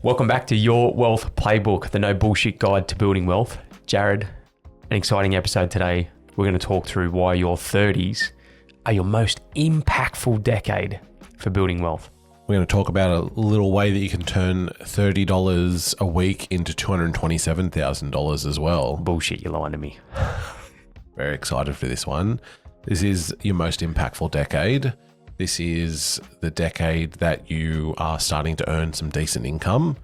Welcome back to Your Wealth Playbook, the no bullshit guide to building wealth. Jared, an exciting episode today. We're going to talk through why your 30s are your most impactful decade for building wealth. We're going to talk about a little way that you can turn $30 a week into $227,000 as well. Bullshit, you're lying to me. Very excited for this one. This is your most impactful decade. This is the decade that you are starting to earn some decent income.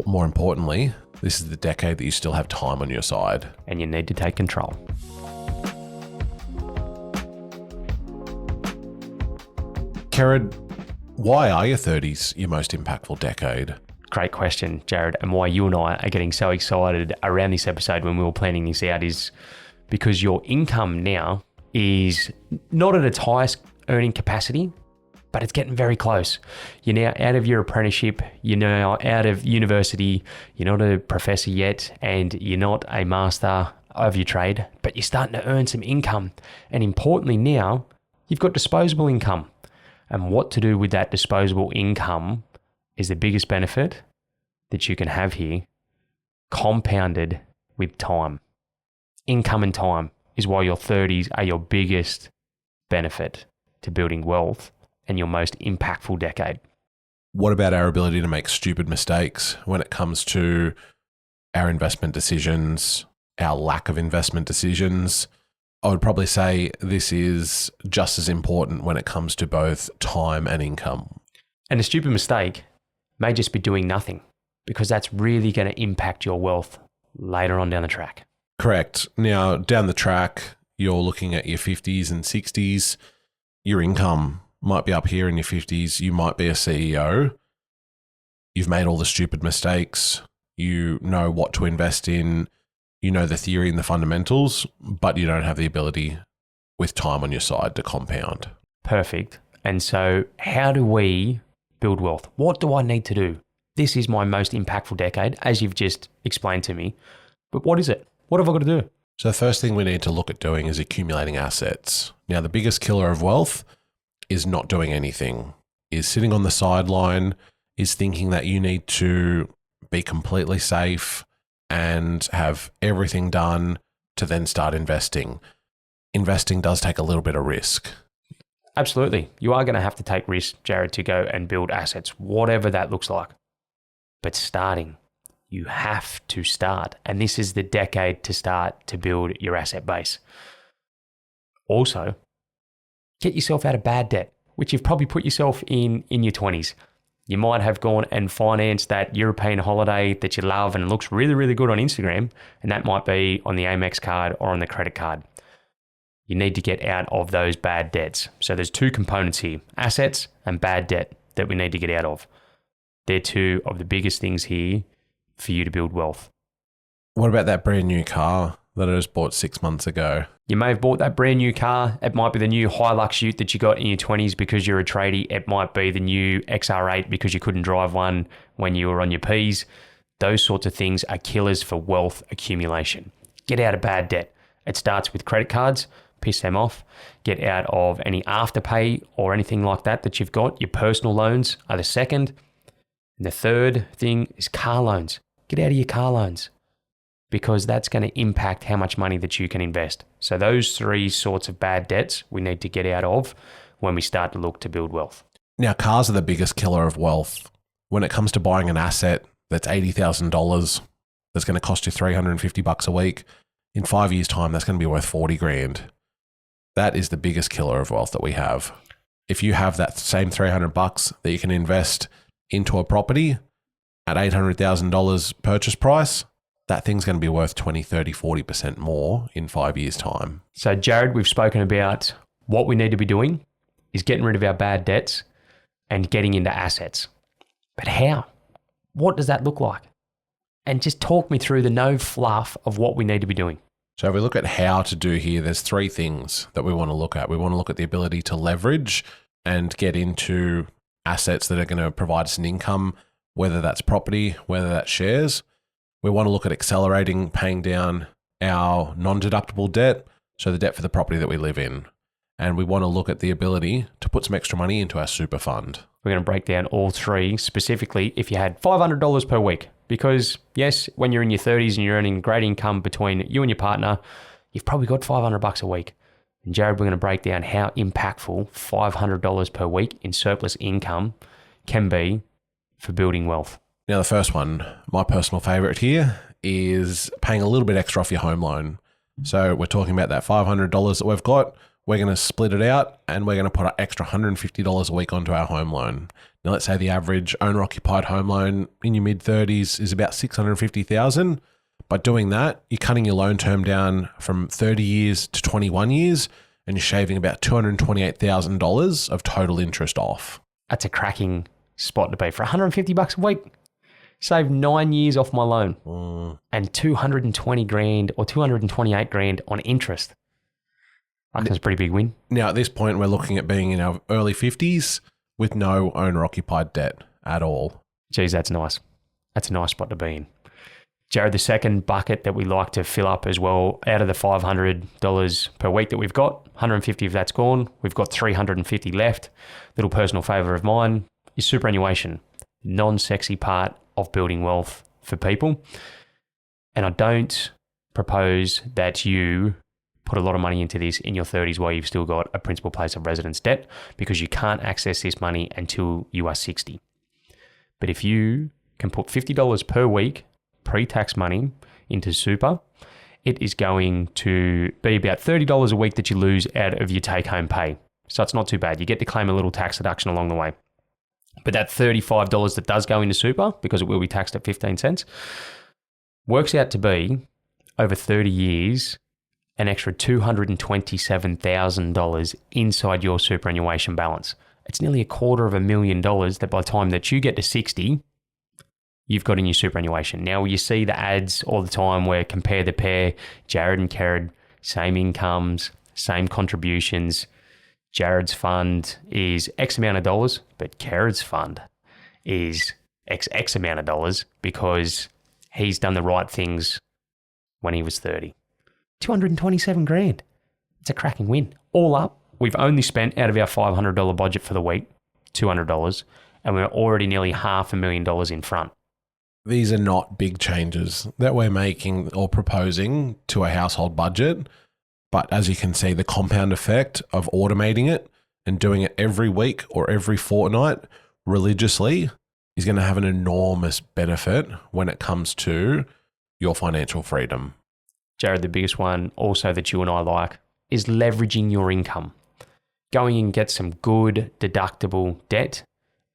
More importantly, this is the decade that you still have time on your side. And you need to take control. Kerrod, why are your 30s your most impactful decade? Great question, Jared. And why you and I are getting so excited around this episode when we were planning this out is because your income now is not at its highest earning capacity, but it's getting very close. You're now out of your apprenticeship, you're now out of university, you're not a professor yet, and you're not a master of your trade, but you're starting to earn some income. And importantly now, you've got disposable income. And what to do with that disposable income is the biggest benefit that you can have here, compounded with time. Income and time is why your 30s are your biggest benefit to building wealth and your most impactful decade. What about our ability to make stupid mistakes when it comes to our investment decisions, our lack of investment decisions? I would probably say this is just as important when it comes to both time and income. And a stupid mistake may just be doing nothing, because that's really going to impact your wealth later on down the track. Correct. Now, down the track, you're looking at your 50s and 60s. Your income might be up here in your 50s. You might be a CEO. You've made all the stupid mistakes. You know what to invest in. You know the theory and the fundamentals, but you don't have the ability with time on your side to compound. Perfect. And so how do we build wealth? What do I need to do? This is my most impactful decade, as you've just explained to me. But what is it? What have I got to do? So the first thing we need to look at doing is accumulating assets. Now, the biggest killer of wealth is not doing anything, is sitting on the sideline, is thinking that you need to be completely safe and have everything done to then start investing. Investing does take a little bit of risk. Absolutely. You are going to have to take risks, Jared, to go and build assets, whatever that looks like. But starting, you have to start. And this is the decade to start to build your asset base. Also, get yourself out of bad debt, which you've probably put yourself in your 20s. You might have gone and financed that European holiday that you love and it looks really, really good on Instagram. And that might be on the Amex card or on the credit card. You need to get out of those bad debts. So there's two components here, assets and bad debt, that we need to get out of. They're two of the biggest things here for you to build wealth. What about that brand new car that I just bought 6 months ago? You may have bought that brand new car. It might be the new Hilux Ute that you got in your 20s because you're a tradie. It might be the new XR8 because you couldn't drive one when you were on your Ps. Those sorts of things are killers for wealth accumulation. Get out of bad debt. It starts with credit cards. Piss them off. Get out of any afterpay or anything like that you've got. Your personal loans are the second. And the third thing is car loans. Get out of your car loans, because that's going to impact how much money that you can invest. So those three sorts of bad debts we need to get out of when we start to look to build wealth. Now, cars are the biggest killer of wealth. When it comes to buying an asset that's $80,000, that's going to cost you $350 a week, in 5 years' time, that's going to be worth 40 grand. That is the biggest killer of wealth that we have. If you have that same $300 that you can invest into a property at $800,000 purchase price, that thing's going to be worth 20, 30, 40% more in 5 years' time. So Jared, we've spoken about what we need to be doing is getting rid of our bad debts and getting into assets. But how? What does that look like? And just talk me through the no fluff of what we need to be doing. So if we look at how to do here, there's three things that we want to look at. We want to look at the ability to leverage and get into assets that are going to provide us an income, whether that's property, whether that's shares. We want to look at accelerating paying down our non-deductible debt, so the debt for the property that we live in. And we want to look at the ability to put some extra money into our super fund. We're going to break down all three, specifically if you had $500 per week. Because yes, when you're in your 30s and you're earning great income between you and your partner, you've probably got $500 a week. And Jared, we're going to break down how impactful $500 per week in surplus income can be for building wealth. Now, the first one, my personal favorite here, is paying a little bit extra off your home loan. So we're talking about that $500 that we've got. We're going to split it out and we're going to put an extra $150 a week onto our home loan. Now, let's say the average owner-occupied home loan in your mid-30s is about $650,000. By doing that, you're cutting your loan term down from 30 years to 21 years, and you're shaving about $228,000 of total interest off. That's a cracking spot to be. For $150 a week, save 9 years off my loan and 220 grand or 228 grand on interest. That's a pretty big win. Now, at this point, we're looking at being in our early 50s with no owner-occupied debt at all. Geez, that's nice. That's a nice spot to be in. Jared, the second bucket that we like to fill up as well, out of the $500 per week that we've got, 150 of that's gone. We've got 350 left. Little personal favour of mine is superannuation, non-sexy part of building wealth for people. And I don't propose that you put a lot of money into this in your 30s while you've still got a principal place of residence debt, because you can't access this money until you are 60. But if you can put $50 per week pre-tax money into super, it is going to be about $30 a week that you lose out of your take-home pay. So it's not too bad. You get to claim a little tax deduction along the way. But that $35 that does go into super, because it will be taxed at 15 cents, works out to be, over 30 years, an extra $227,000 inside your superannuation balance. It's nearly $250,000 that by the time that you get to 60, you've got in your superannuation. Now, you see the ads all the time where compare the pair, Jared and Kerrod, same incomes, same contributions. Jared's fund is X amount of dollars, but Kerrod's fund is X amount of dollars because he's done the right things when he was 30. 227 grand. It's a cracking win. All up, we've only spent out of our $500 budget for the week, $200, and we're already nearly $500,000 in front. These are not big changes that we're making or proposing to a household budget. But as you can see, the compound effect of automating it and doing it every week or every fortnight religiously is going to have an enormous benefit when it comes to your financial freedom. Jared, the biggest one also that you and I like is leveraging your income. Going and get some good deductible debt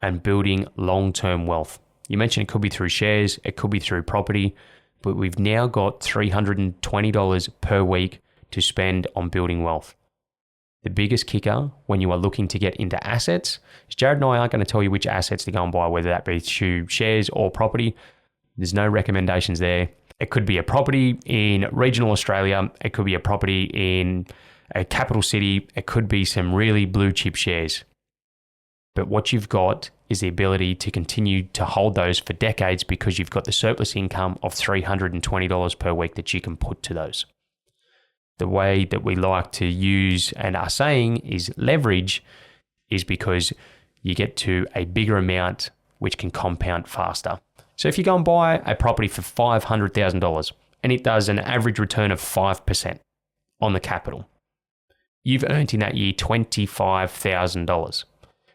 and building long-term wealth. You mentioned it could be through shares, it could be through property, but we've now got $320 per week to spend on building wealth. The biggest kicker when you are looking to get into assets is Jared and I aren't going to tell you which assets to go and buy, whether that be through shares or property. There's no recommendations there. It could be a property in regional Australia. It could be a property in a capital city. It could be some really blue chip shares. But what you've got is the ability to continue to hold those for decades because you've got the surplus income of $320 per week that you can put to those. The way that we like to use and are saying is leverage is because you get to a bigger amount which can compound faster. So if you go and buy a property for $500,000 and it does an average return of 5% on the capital, you've earned in that year $25,000.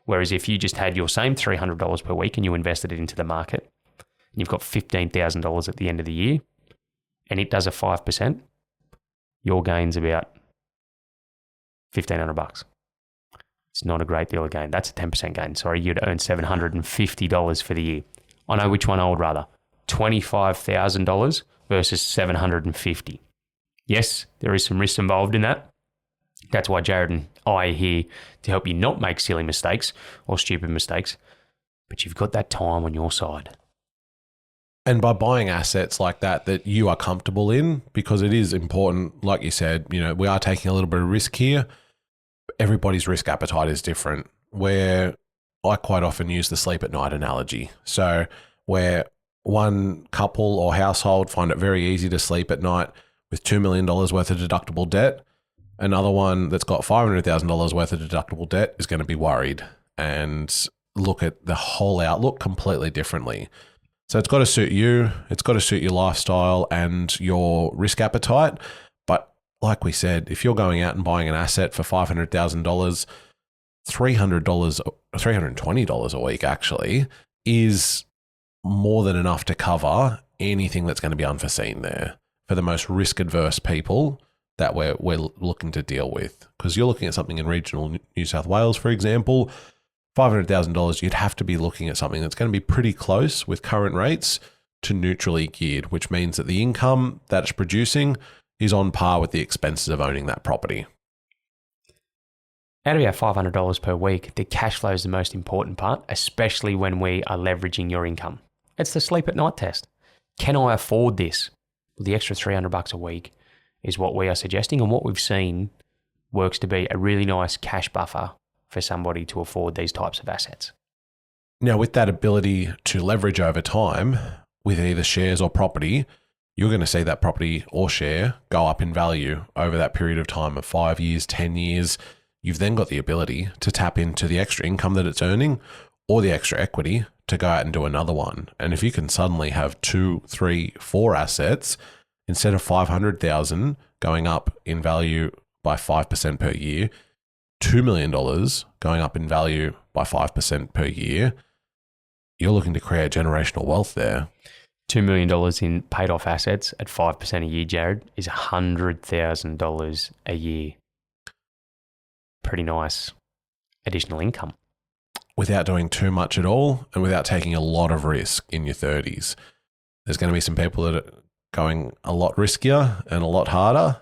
Whereas if you just had your same $300 per week and you invested it into the market, and you've got $15,000 at the end of the year, and it does a 5%, your gain's about $1,500. It's not a great deal of gain. That's a 10% gain. Sorry, you'd earn $750 for the year. I know which one I would rather. $25,000 versus $750. Yes, there is some risk involved in that. That's why Jared and I are here to help you not make silly mistakes or stupid mistakes, but you've got that time on your side. And by buying assets like that you are comfortable in, because it is important, like you said, we are taking a little bit of risk here. Everybody's risk appetite is different. Where I quite often use the sleep at night analogy. So where one couple or household find it very easy to sleep at night with $2 million worth of deductible debt, another one that's got $500,000 worth of deductible debt is going to be worried. And look at the whole outlook completely differently. So it's got to suit you. It's got to suit your lifestyle and your risk appetite. But like we said, if you're going out and buying an asset for $500,000, $320 a week actually is more than enough to cover anything that's going to be unforeseen there for the most risk-adverse people that we're looking to deal with. Because you're looking at something in regional New South Wales, for example, $500,000, you'd have to be looking at something that's going to be pretty close with current rates to neutrally geared, which means that the income that it's producing is on par with the expenses of owning that property. Out of our $500 per week, the cash flow is the most important part, especially when we are leveraging your income. It's the sleep at night test. Can I afford this? Well, the extra $300 a week is what we are suggesting, and what we've seen works to be a really nice cash buffer for somebody to afford these types of assets. Now, with that ability to leverage over time with either shares or property, you're going to see that property or share go up in value over that period of time of 5 years, 10 years. You've then got the ability to tap into the extra income that it's earning or the extra equity to go out and do another one. And if you can suddenly have 2, 3, 4 assets, instead of 500,000 going up in value by 5% per year, $2 million going up in value by 5% per year, you're looking to create generational wealth there. $2 million in paid off assets at 5% a year, Jared, is $100,000 a year. Pretty nice additional income. Without doing too much at all and without taking a lot of risk in your 30s. There's going to be some people that are going a lot riskier and a lot harder.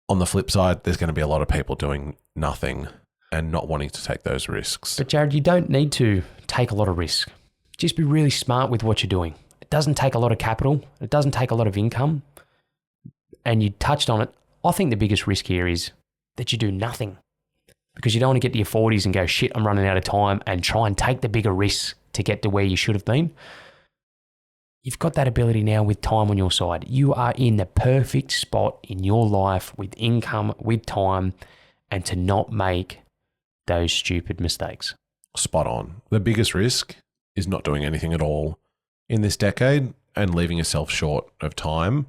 On the flip side, there's going to be a lot of people doing nothing and not wanting to take those risks. But Jared, you don't need to take a lot of risk. Just be really smart with what you're doing. It doesn't take a lot of capital. It doesn't take a lot of income. And you touched on it. I think the biggest risk here is that you do nothing, because you don't want to get to your 40s and go, shit, I'm running out of time, and try and take the bigger risks to get to where you should have been. You've got that ability now with time on your side. You are in the perfect spot in your life with income, with time, and to not make those stupid mistakes. Spot on. The biggest risk is not doing anything at all in this decade and leaving yourself short of time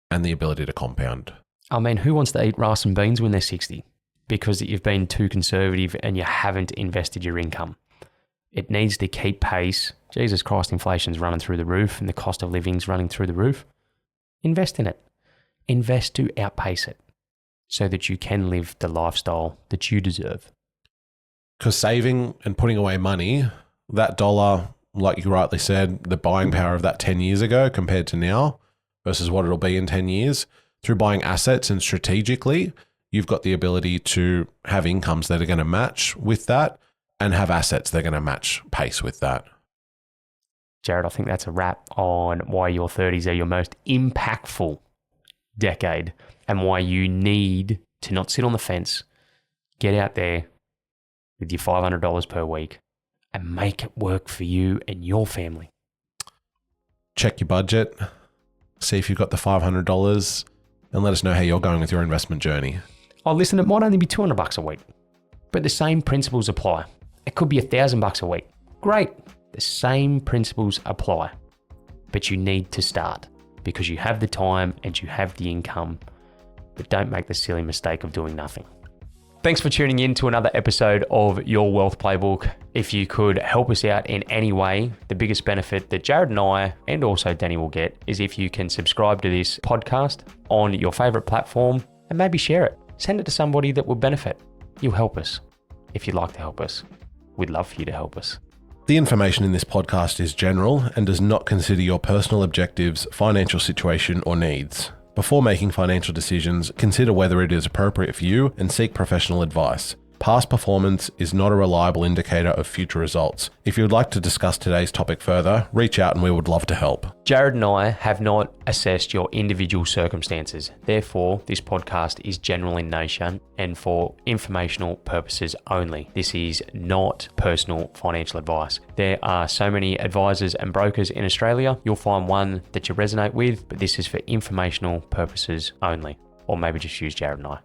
and the ability to compound. I mean, who wants to eat rice and beans when they're 60? Because you've been too conservative and you haven't invested your income. It needs to keep pace. Jesus Christ, inflation's running through the roof and the cost of living's running through the roof. Invest in it. Invest to outpace it so that you can live the lifestyle that you deserve. Because saving and putting away money, that dollar, like you rightly said, the buying power of that 10 years ago compared to now versus what it'll be in 10 years, through buying assets and strategically, you've got the ability to have incomes that are going to match with that and have assets that are going to match pace with that. Jared, I think that's a wrap on why your 30s are your most impactful decade and why you need to not sit on the fence, get out there with your $500 per week and make it work for you and your family. Check your budget, see if you've got the $500 and let us know how you're going with your investment journey. Oh, listen, it might only be $200 a week, but the same principles apply. It could be $1,000 a week. Great. The same principles apply, but you need to start because you have the time and you have the income, but don't make the silly mistake of doing nothing. Thanks for tuning in to another episode of Your Wealth Playbook. If you could help us out in any way, the biggest benefit that Jared and I, and also Danny, will get is if you can subscribe to this podcast on your favorite platform and maybe share it. Send it to somebody that will benefit. You'll help us. If you'd like to help us, we'd love for you to help us. The information in this podcast is general and does not consider your personal objectives, financial situation, or needs. Before making financial decisions, consider whether it is appropriate for you and seek professional advice. Past performance is not a reliable indicator of future results. If you would like to discuss today's topic further, reach out and we would love to help. Jared and I have not assessed your individual circumstances. Therefore, this podcast is general in nature and for informational purposes only. This is not personal financial advice. There are so many advisors and brokers in Australia. You'll find one that you resonate with, but this is for informational purposes only. Or maybe just use Jared and I.